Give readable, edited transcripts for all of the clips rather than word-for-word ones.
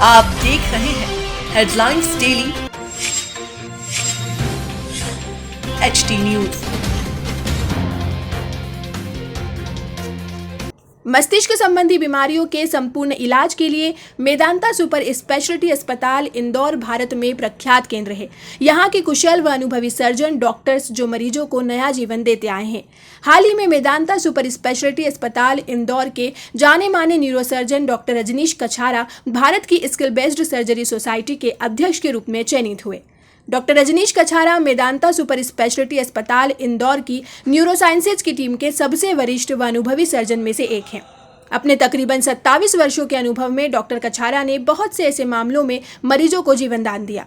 आप देख रहे हैं हेडलाइंस डेली HD न्यूज। मस्तिष्क संबंधी बीमारियों के संपूर्ण इलाज के लिए मेदांता सुपर स्पेशलिटी अस्पताल इंदौर भारत में प्रख्यात केंद्र है। यहाँ के कुशल व अनुभवी सर्जन डॉक्टर्स जो मरीजों को नया जीवन देते आए हैं। हाल ही में मेदांता सुपर स्पेशलिटी अस्पताल इंदौर के जाने माने न्यूरोसर्जन डॉक्टर रजनीश कछारा भारत की स्किल बेस्ड सर्जरी सोसाइटी के अध्यक्ष के रूप में चयनित हुए। Doctor Rajneesh Kachhara Medanta super speciality अस्पताल इंदौर की न्यूरोसाइंसेज की टीम के सबसे वरिष्ठ व अनुभवी सर्जन में से एक हैं। अपने तकरीबन 27 वर्षों के अनुभव में डॉक्टर कछारा ने बहुत से ऐसे मामलों में मरीजों को जीवन दान दिया।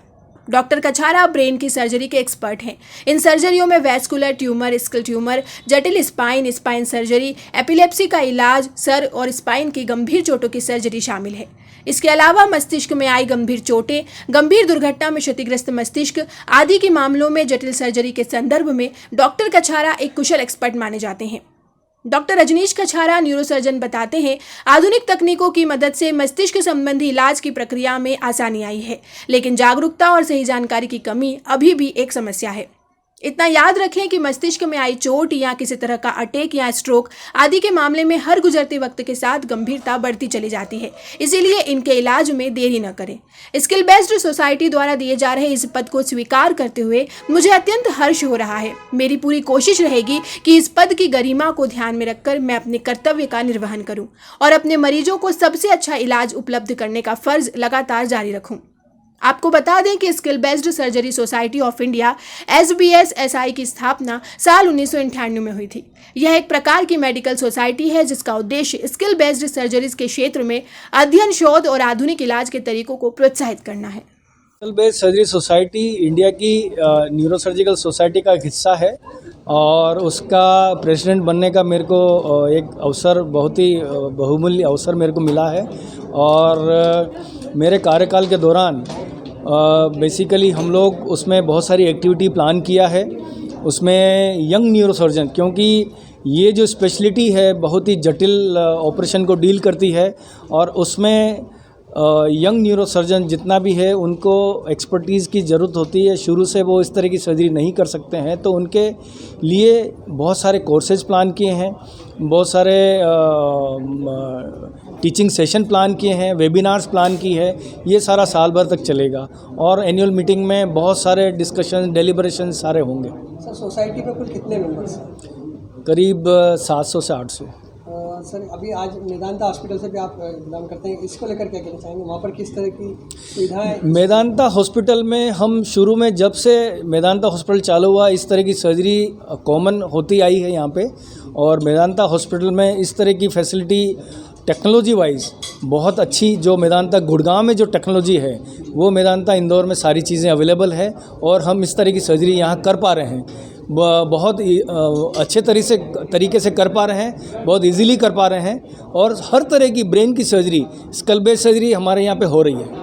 डॉक्टर कछारा ब्रेन की सर्जरी के एक्सपर्ट हैं। इन सर्जरियों में वैस्कुलर ट्यूमर, स्कल ट्यूमर, जटिल स्पाइन सर्जरी, एपिलेप्सी का इलाज, सर और स्पाइन की गंभीर चोटों की सर्जरी शामिल है। इसके अलावा मस्तिष्क में आई गंभीर चोटें, गंभीर दुर्घटना में क्षतिग्रस्त मस्तिष्क आदि के मामलों में जटिल सर्जरी के संदर्भ में डॉक्टर कछारा एक कुशल एक्सपर्ट माने जाते हैं। डॉक्टर रजनीश कछारा न्यूरोसर्जन बताते हैं, आधुनिक तकनीकों की मदद से मस्तिष्क संबंधी इलाज की प्रक्रिया में आसानी आई है, लेकिन जागरूकता और सही जानकारी की कमी अभी भी एक समस्या है। इतना याद रखें कि मस्तिष्क में आई चोट या किसी तरह का अटैक या स्ट्रोक आदि के मामले में हर गुजरते वक्त के साथ गंभीरता बढ़ती चली जाती है, इसीलिए इनके इलाज में देरी न करें। स्किल बेस्ड सोसाइटी द्वारा दिए जा रहे इस पद को स्वीकार करते हुए मुझे अत्यंत हर्ष हो रहा है। मेरी पूरी कोशिश रहेगी कि इस पद की गरिमा को ध्यान में रखकर मैं अपने कर्तव्य का निर्वहन करूं और अपने मरीजों को सबसे अच्छा इलाज उपलब्ध करने का फर्ज लगातार जारी रखूं। आपको बता दें कि skill based surgery society of India SBSSI की स्थापना साल 1998 में हुई थी। यह एक प्रकार की मेडिकल सोसाइटी है जिसका उद्देश्य स्किल बेस्ड सर्जरीज के क्षेत्र में अध्ययन, शोध और आधुनिक इलाज के तरीकों को प्रोत्साहित करना है। Skill based surgery society India की न्यूरोसर्जिकल सोसाइटी का हिस्सा है और उसका प्रेसिडेंट बनने का मेरे को एक अवसर, बहुत ही बहुमूल्य अवसर मेरे को मिला है। और मेरे कार्यकाल के दौरान बेसिकली हम लोग उसमें बहुत सारी एक्टिविटी प्लान किया है। उसमें यंग न्यूरोसर्जन, क्योंकि ये जो स्पेशलिटी है बहुत ही जटिल ऑपरेशन को डील करती है और उसमें यंग न्यूरोसर्जन जितना भी है उनको एक्सपर्टीज़ की ज़रूरत होती है। शुरू से वो इस तरह की सर्जरी नहीं कर सकते हैं, तो उनके लिए बहुत सारे कोर्सेज प्लान किए हैं, बहुत सारे टीचिंग सेशन प्लान किए हैं, वेबिनार्स प्लान की है। ये सारा साल भर तक चलेगा और एनुअल मीटिंग में बहुत सारे डिस्कशन, डेलिब्रेशन सारे होंगे। सर, सोसाइटी में कुल कितने मेंबर्स? करीब 700 से 800। सर, अभी आज मेदांता हॉस्पिटल से भी आप बिलोंग करते हैं, इसको लेकर क्या कहना चाहेंगे? वहाँ पर किस तरह की सुविधाएं? मेदांता हॉस्पिटल में हम शुरू में, जब से मेदांता हॉस्पिटल चालू हुआ, इस तरह की सर्जरी कॉमन होती आई है यहाँ पे। और मेदांता हॉस्पिटल में इस तरह की फैसिलिटी टेक्नोलॉजी वाइज बहुत अच्छी, जो मेदांता गुड़गांव में जो टेक्नोलॉजी है वो मेदांता इंदौर में सारी चीज़ें अवेलेबल है और हम इस तरह की सर्जरी यहाँ कर पा रहे हैं। बहुत अच्छे तरीके से कर पा रहे हैं, बहुत इजीली कर पा रहे हैं और हर तरह की ब्रेन की सर्जरी, स्कल बेस्ड सर्जरी हमारे यहाँ पे हो रही है।